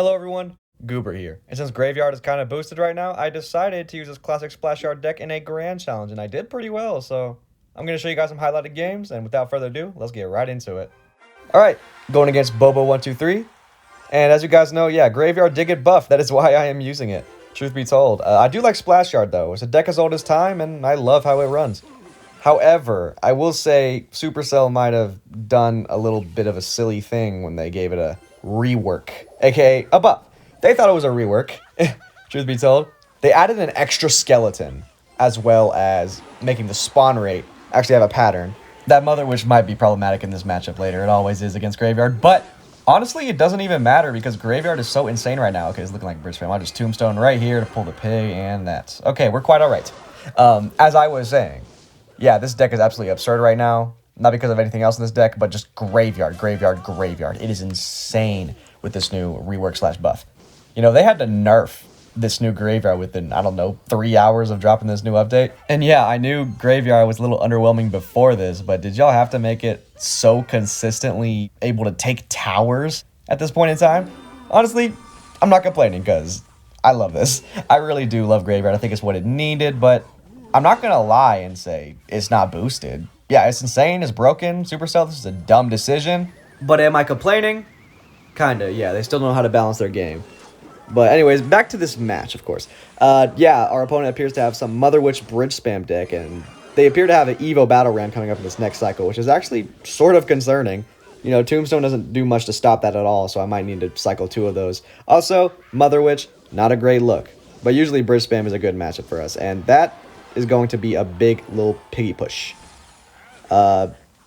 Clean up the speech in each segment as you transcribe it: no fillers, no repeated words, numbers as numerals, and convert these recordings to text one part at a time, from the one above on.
Hello everyone, Goober here. And since Graveyard is kind of boosted right now, I decided to use this classic Splash Yard deck in a Grand Challenge, and I did pretty well, so I'm going to show you guys some highlighted games, and without further ado, let's get right into it. Alright, going against Bobo123, and as you guys know, yeah, Graveyard did get buffed, that is why I am using it, truth be told. I do like Splash Yard though, it's a deck as old as time, and I love how it runs. However, I will say Supercell might have done a little bit of a silly thing when they gave it a rework, aka a buff. They thought it was a rework, truth be told. They added an extra skeleton, as well as making the spawn rate actually have a pattern. That Mother Witch might be problematic in this matchup later. It always is against Graveyard, but honestly, it doesn't even matter because Graveyard is so insane right now. Okay, it's looking like Bridge Fam. I'll just Tombstone right here to pull the pig, and that's... Okay, we're quite all right. As I was saying, yeah, this deck is absolutely absurd right now. Not because of anything else in this deck, but just Graveyard. It is insane with this new rework / buff. You know, they had to nerf this new Graveyard within, I don't know, 3 hours of dropping this new update. And yeah, I knew Graveyard was a little underwhelming before this, but did y'all have to make it so consistently able to take towers at this point in time? Honestly, I'm not complaining because I love this. I really do love Graveyard. I think it's what it needed, but I'm not going to lie and say it's not boosted. Yeah, it's insane, it's broken. Supercell, this is a dumb decision. But am I complaining? Kinda, yeah, they still know how to balance their game. But anyways, back to this match, of course. Yeah, our opponent appears to have some Mother Witch bridge spam deck, and they appear to have an Evo Battle Ram coming up in this next cycle, which is actually sort of concerning. You know, Tombstone doesn't do much to stop that at all, so I might need to cycle 2 of those. Also, Mother Witch, not a great look. But usually bridge spam is a good matchup for us, and that is going to be a big little piggy push.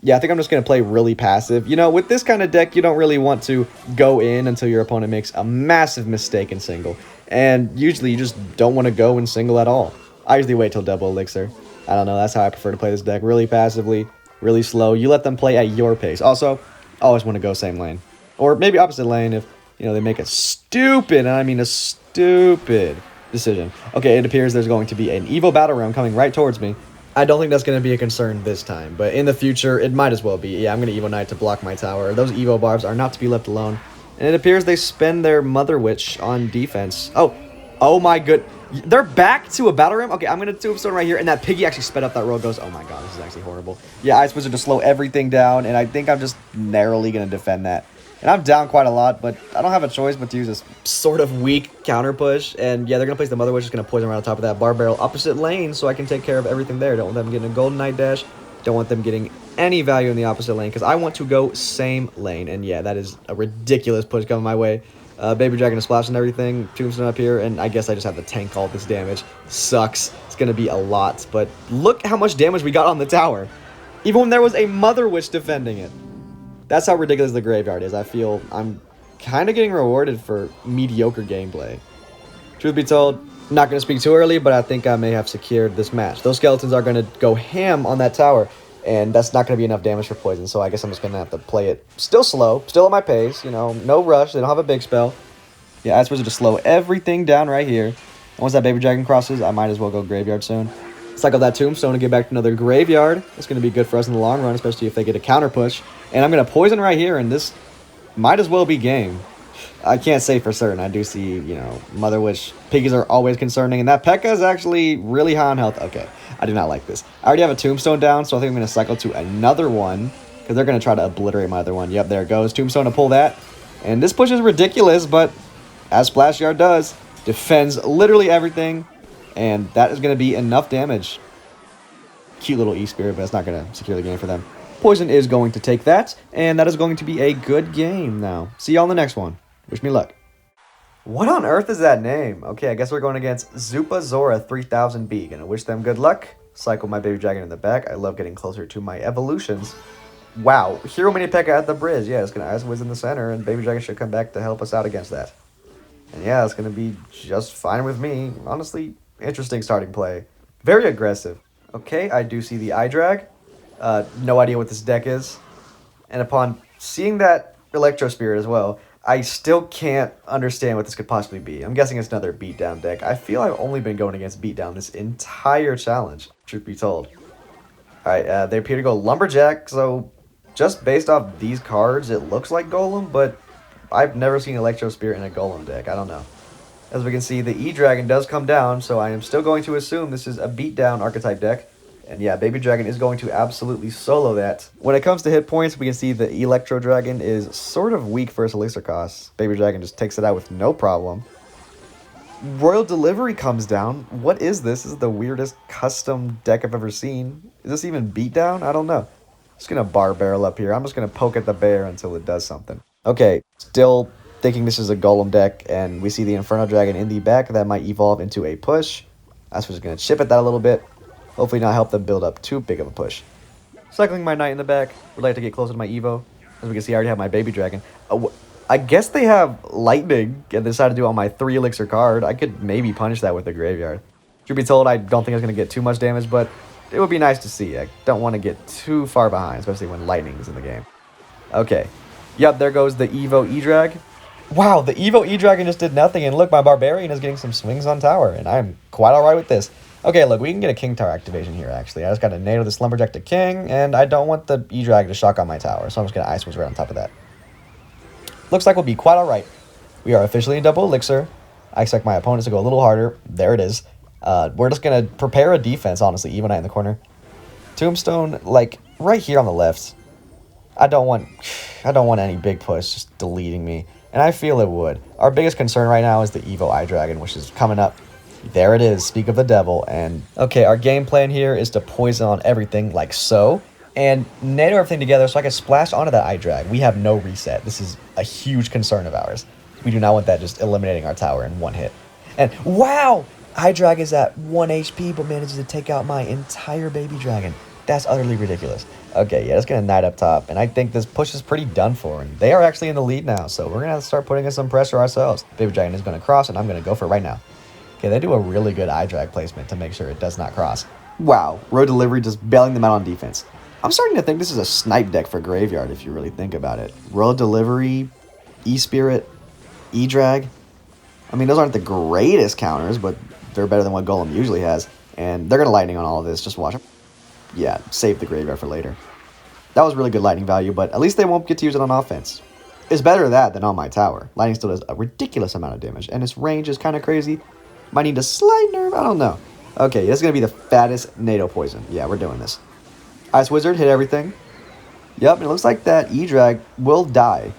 Yeah, I think I'm just going to play really passive. You know, with this kind of deck, you don't really want to go in until your opponent makes a massive mistake in single. And usually you just don't want to go in single at all. I usually wait till double elixir. I don't know, that's how I prefer to play this deck. Really passively, really slow. You let them play at your pace. Also, always want to go same lane. Or maybe opposite lane if, you know, they make a stupid, and I mean a stupid decision. Okay, it appears there's going to be an Evo Battle Realm coming right towards me. I don't think that's going to be a concern this time, but in the future, it might as well be. Yeah, I'm going to Evo Knight to block my tower. Those Evo barbs are not to be left alone. And it appears they spend their Mother Witch on defense. Oh my good. They're back to a Battle Ram? Okay, I'm going to Tombstone right here, and that piggy actually sped up that road goes. Oh my god, this is actually horrible. Yeah, Ice Wizard to slow everything down, and I think I'm just narrowly going to defend that. And I'm down quite a lot, but I don't have a choice but to use this sort of weak counter push. And yeah, they're going to place the Mother Witch, is going to poison around the top of that Bar Barrel opposite lane so I can take care of everything there. Don't want them getting a Golden Knight dash. Don't want them getting any value in the opposite lane because I want to go same lane. And yeah, that is a ridiculous push coming my way. Baby Dragon to splash and everything. Tombstone up here, and I guess I just have to tank all this damage. Sucks. It's going to be a lot, but look how much damage we got on the tower. Even when there was a Mother Witch defending it. That's how ridiculous the Graveyard is. I feel I'm kind of getting rewarded for mediocre gameplay. Truth be told, I'm not going to speak too early, but I think I may have secured this match. Those skeletons are going to go ham on that tower, and that's not going to be enough damage for poison, so I guess I'm just going to have to play it still slow, still at my pace, you know, no rush. They don't have a big spell. Yeah, Ice Wizard to slow everything down right here. And once that Baby Dragon crosses, I might as well go Graveyard soon. Cycle that Tombstone to get back to another Graveyard. It's going to be good for us in the long run, especially if they get a counter push. And I'm going to poison right here, and this might as well be game. I can't say for certain. I do see, you know, Mother Witch. Piggies are always concerning, and that P.E.K.K.A. is actually really high on health. Okay, I do not like this. I already have a Tombstone down, so I think I'm going to cycle to another one, because they're going to try to obliterate my other one. Yep, there it goes. Tombstone to pull that. And this push is ridiculous, but as Splash Yard does, defends literally everything. And that is going to be enough damage. Cute little E-Spirit, but it's not going to secure the game for them. Poison is going to take that, and that is going to be a good game now. See y'all in the next one. Wish me luck. What on earth is that name? Okay, I guess we're going against Zupa Zora 3000B. Gonna wish them good luck. Cycle my Baby Dragon in the back. I love getting closer to my evolutions. Wow, Hero Mini P.E.K.K.A. at the bridge. Yeah, it's going to Ice Wiz in the center, and Baby Dragon should come back to help us out against that. And yeah, it's going to be just fine with me. Honestly, interesting starting play. Very aggressive. Okay, I do see the eye drag. No idea what this deck is. And upon seeing that Electro Spirit as well, I still can't understand what this could possibly be. I'm guessing it's another beatdown deck. I feel I've only been going against beatdown this entire challenge, truth be told. Alright, they appear to go Lumberjack, so just based off these cards, it looks like Golem, but I've never seen Electro Spirit in a Golem deck. I don't know. As we can see, the E-Dragon does come down, so I am still going to assume this is a beatdown archetype deck. And yeah, Baby Dragon is going to absolutely solo that. When it comes to hit points, we can see the Electro Dragon is sort of weak versus Elixir costs. Baby Dragon just takes it out with no problem. Royal Delivery comes down. What is this? This is the weirdest custom deck I've ever seen. Is this even beatdown? I don't know. Just gonna bar barrel up here. I'm just gonna poke at the bear until it does something. Okay, still thinking this is a Golem deck, and we see the Inferno Dragon in the back. That might evolve into a push. That's just gonna chip at that a little bit. Hopefully not help them build up too big of a push. Cycling my knight in the back. Would like to get closer to my Evo. As we can see, I already have my Baby Dragon. I guess they have lightning and they decided to do it on my 3 elixir card. I could maybe punish that with the graveyard. Truth be told, I don't think it's going to get too much damage, but it would be nice to see. I don't want to get too far behind, especially when lightning is in the game. Okay. Yep, there goes the Evo E-Drag. Wow, the Evo E-Dragon just did nothing, and look, my Barbarian is getting some swings on tower, and I'm quite alright with this. Okay, look, we can get a King Tower activation here, actually. I just got to NATO this Lumberjack to King, and I don't want the E-Drag to shock on my tower, so I'm just going to Ice Wizard right on top of that. Looks like we'll be quite alright. We are officially in double elixir. I expect my opponents to go a little harder. There it is. We're just going to prepare a defense, honestly, Evo Knight in the corner. Tombstone, like, right here on the left. I don't want any big push just deleting me. And I feel it would. Our biggest concern right now is the Evo I-Dragon, which is coming up. There it is. Speak of the devil. And, okay, our game plan here is to poison on everything like so. And NATO everything together so I can splash onto that I-Drag. We have no reset. This is a huge concern of ours. We do not want that just eliminating our tower in one hit. And wow! I-Drag is at 1 HP but manages to take out my entire Baby Dragon. That's utterly ridiculous. Okay, yeah, it's going to Knight up top. And I think this push is pretty done for. And they are actually in the lead now, so we're going to have to start putting in some pressure ourselves. Baby Dragon is going to cross, and I'm going to go for it right now. Okay, they do a really good I-Drag placement to make sure it does not cross. Wow, Road Delivery just bailing them out on defense. I'm starting to think this is a snipe deck for Graveyard if you really think about it. Road Delivery, E-Spirit, E-Drag. I mean, those aren't the greatest counters, but they're better than what Golem usually has. And they're going to Lightning on all of this. Just watch them. Yeah, save the Graveyard for later. That was really good Lightning value, but at least they won't get to use it on offense. It's better that than on my tower. Lightning still does a ridiculous amount of damage, and its range is kind of crazy. Might need a slight nerf, I don't know. Okay, this is going to be the fattest NATO poison. Yeah, we're doing this. Ice Wizard hit everything. Yep, it looks like that E-Drag will die.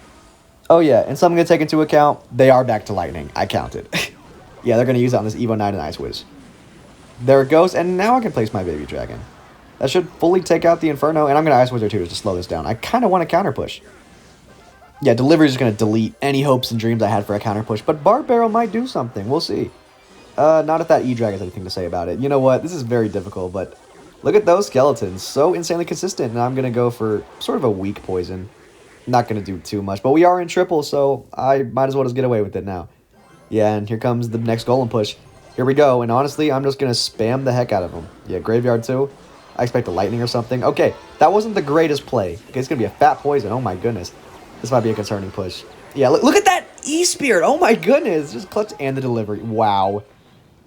Oh yeah, and something to take into account, they are back to Lightning. I counted. Yeah, they're going to use it on this Evo Knight and Ice Wiz. There it goes, and now I can place my Baby Dragon. That should fully take out the Inferno, and I'm going to Ice Wizard too to slow this down. I kind of want to counter push. Yeah, Delivery is going to delete any hopes and dreams I had for a counter push, but Bar Barrel might do something. We'll see. Not if that E-Drag has anything to say about it. You know what? This is very difficult, but look at those skeletons. So insanely consistent, and I'm going to go for sort of a weak poison. Not going to do too much, but we are in triple, so I might as well just get away with it now. Yeah, and here comes the next Golem push. Here we go, and honestly, I'm just going to spam the heck out of them. Yeah, Graveyard too. I expect a Lightning or something. Okay, that wasn't the greatest play. Okay, it's going to be a fat poison. Oh my goodness. This might be a concerning push. Yeah, look at that E-Spirit. Oh my goodness. Just clutch and the Delivery. Wow.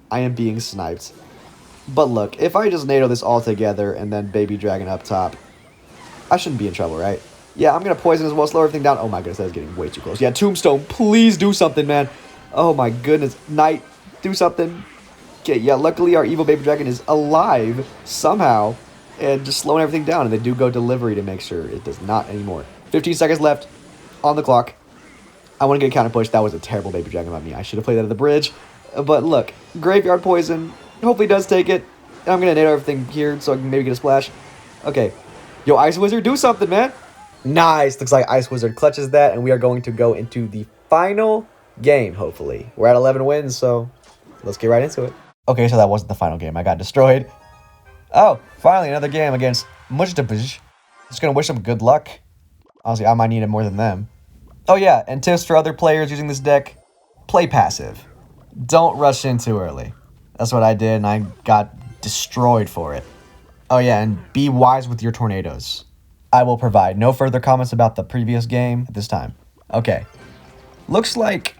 I am being sniped. But look, if I just NATO this all together and then Baby Dragon up top, I shouldn't be in trouble, right? Yeah, I'm going to poison as well, slow everything down. Oh my goodness, that is getting way too close. Yeah, Tombstone, please do something, man. Oh my goodness. Knight, do something. Okay, yeah, luckily our evil Baby Dragon is alive somehow and just slowing everything down. And they do go Delivery to make sure it does not anymore. 15 seconds left on the clock. I want to get a counter push. That was a terrible Baby Dragon by me. I should have played that at the bridge. But look, Graveyard Poison hopefully does take it. And I'm going to NATO everything here so I can maybe get a splash. Okay. Yo, Ice Wizard, do something, man. Nice. Looks like Ice Wizard clutches that. And we are going to go into the final game, hopefully. We're at 11 wins, so let's get right into it. Okay, so that wasn't the final game. I got destroyed. Oh, finally another game against Mujtabij. Just going to wish them good luck. Honestly, I might need it more than them. Oh yeah, and tips for other players using this deck. Play passive. Don't rush in too early. That's what I did, and I got destroyed for it. Oh yeah, and be wise with your tornadoes. I will provide no further comments about the previous game at this time. Okay. Looks like,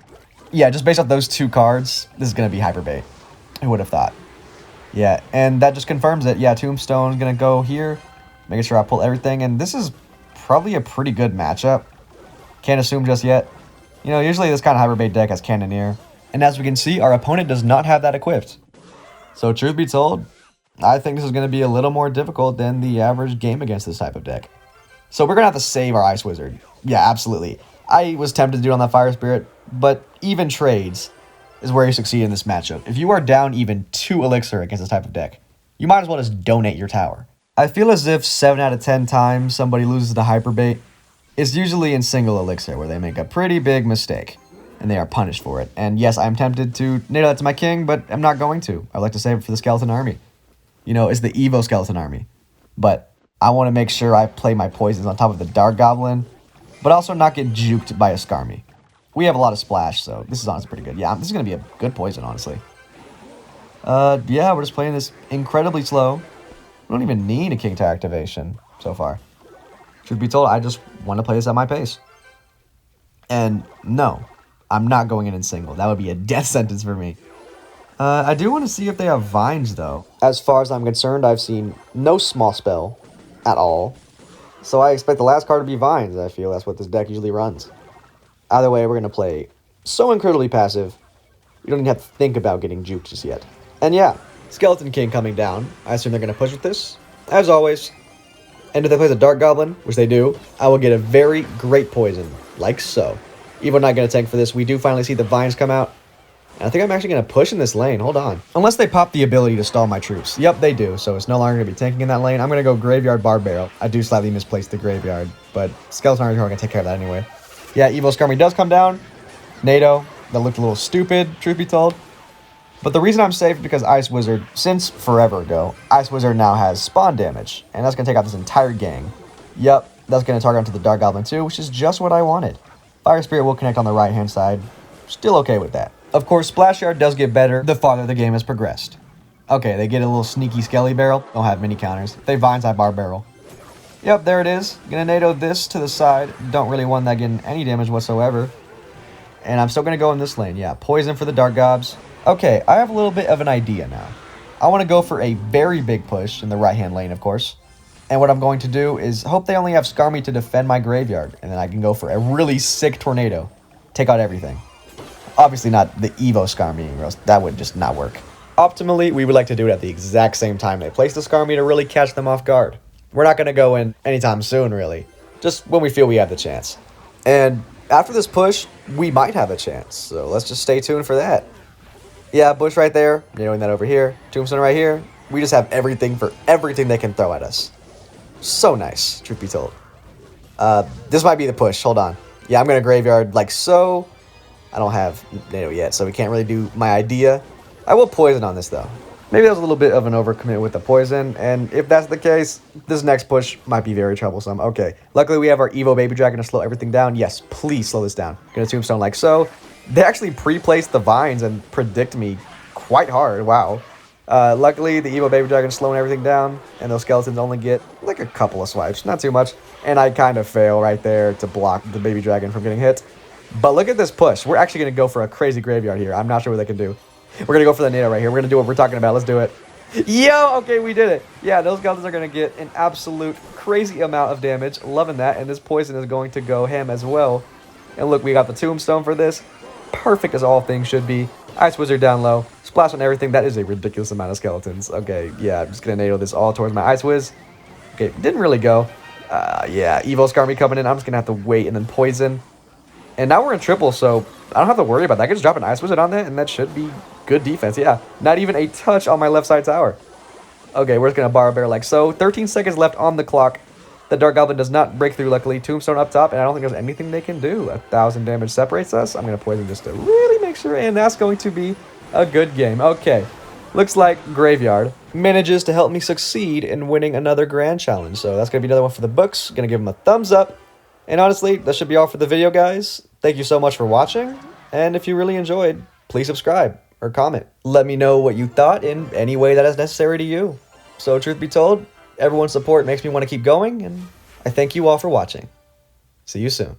yeah, just based off those two cards, this is going to be Hyperbait. Who would have thought? Yeah, and that just confirms it. Yeah, Tombstone's going to go here, making sure I pull everything, and this is probably a pretty good matchup. Can't assume just yet. You know, usually this kind of hyperbait deck has Cannoneer, and as we can see, our opponent does not have that equipped. So truth be told, I think this is going to be a little more difficult than the average game against this type of deck. So we're going to have to save our Ice Wizard. Yeah, absolutely. I was tempted to do it on that Fire Spirit, but even trades is where you succeed in this matchup. If you are down even 2 Elixir against this type of deck, you might as well just donate your tower. I feel as if 7 out of 10 times somebody loses the hyperbait, it's usually in single Elixir where they make a pretty big mistake, and they are punished for it. And yes, I'm tempted to NATO that to my king, but I'm not going to. I like to save it for the Skeleton Army. You know, it's the Evo Skeleton Army. But I want to make sure I play my poisons on top of the Dark Goblin, but also not get juked by a Skarmy. We have a lot of splash, so this is honestly pretty good. Yeah, this is going to be a good poison, honestly. Yeah, we're just playing this incredibly slow. We don't even need a king to activation so far. Truth be told, I just want to play this at my pace. And no, I'm not going in single. That would be a death sentence for me. I do want to see if they have vines, though. As far as I'm concerned, I've seen no small spell at all. So I expect the last card to be vines. I feel that's what this deck usually runs. Either way, we're going to play so incredibly passive, you don't even have to think about getting juked just yet. And yeah, Skeleton King coming down. I assume they're going to push with this. As always. And if they play the Dark Goblin, which they do, I will get a very great poison, like so. Even not going to tank for this. We do finally see the vines come out. And I think I'm actually going to push in this lane. Hold on. Unless they pop the ability to stall my troops. Yep, they do. So it's no longer going to be tanking in that lane. I'm going to go Graveyard Barbarrel. I do slightly misplace the Graveyard, but Skeleton Army are going to take care of that anyway. Yeah, Evo Skarmy does come down. NATO, that looked a little stupid, truth be told. But the reason I'm safe is because Ice Wizard, since forever ago, Ice Wizard now has spawn damage. And that's going to take out this entire gang. Yep, that's going to target onto the Dark Goblin too, which is just what I wanted. Fire Spirit will connect on the right-hand side. Still okay with that. Of course, Splash Yard does get better the farther the game has progressed. Okay, they get a little sneaky Skelly Barrel. Don't have many counters. If they Vines, I Bar Barrel. Yep, there it is. Gonna NATO this to the side. Don't really want that getting any damage whatsoever. And I'm still gonna go in this lane. Yeah, poison for the Dark Gobs. Okay, I have a little bit of an idea now. I want to go for a very big push in the right-hand lane, of course. And what I'm going to do is hope they only have Skarmy to defend my graveyard. And then I can go for a really sick tornado. Take out everything. Obviously not the Evo Skarmy, or else that would just not work. Optimally, we would like to do it at the exact same time they place the Skarmy to really catch them off guard. We're not going to go in anytime soon, really. Just when we feel we have the chance. And after this push, we might have a chance. So let's just stay tuned for that. Yeah, bush right there. Narrowing that over here. Tombstone right here. We just have everything for everything they can throw at us. So nice, truth be told. This might be the push. Hold on. Yeah, I'm going to graveyard like so. I don't have NATO yet, so we can't really do my idea. I will poison on this, though. Maybe that was a little bit of an overcommit with the poison, and if that's the case, this next push might be very troublesome. Okay, luckily we have our Evo Baby Dragon to slow everything down. Yes, please slow this down. Gonna Tombstone like so. They actually pre-placed the vines and predict me quite hard. Wow. Luckily, the Evo Baby Dragon is slowing everything down, and those skeletons only get like a couple of swipes, not too much. And I kind of fail right there to block the Baby Dragon from getting hit. But look at this push. We're actually going to go for a crazy graveyard here. I'm not sure what they can do. We're going to go for the NATO right here. We're going to do what we're talking about. Let's do it. Yo, okay, we did it. Yeah, those skeletons are going to get an absolute crazy amount of damage. Loving that. And this poison is going to go ham as well. And look, we got the Tombstone for this. Perfect as all things should be. Ice Wizard down low. Splash on everything. That is a ridiculous amount of skeletons. Okay, yeah, I'm just going to NATO this all towards my Ice Wiz. Okay, didn't really go. Yeah, Evo Skarmy coming in. I'm just going to have to wait and then poison. And now we're in triple, so I don't have to worry about that. I can just drop an Ice Wizard on that, and that should be good defense. Yeah, not even a touch on my left side tower. Okay, we're just going to bar a bear like so. 13 seconds left on the clock. The Dark Goblin does not break through, luckily. Tombstone up top, and I don't think there's anything they can do. 1,000 damage separates us. I'm going to poison just to really make sure, and that's going to be a good game. Okay, looks like Graveyard manages to help me succeed in winning another Grand Challenge. So that's going to be another one for the books. Going to give them a thumbs up. And honestly, that should be all for the video, guys. Thank you so much for watching. And if you really enjoyed, please subscribe or comment. Let me know what you thought in any way that is necessary to you. So truth be told, everyone's support makes me want to keep going. And I thank you all for watching. See you soon.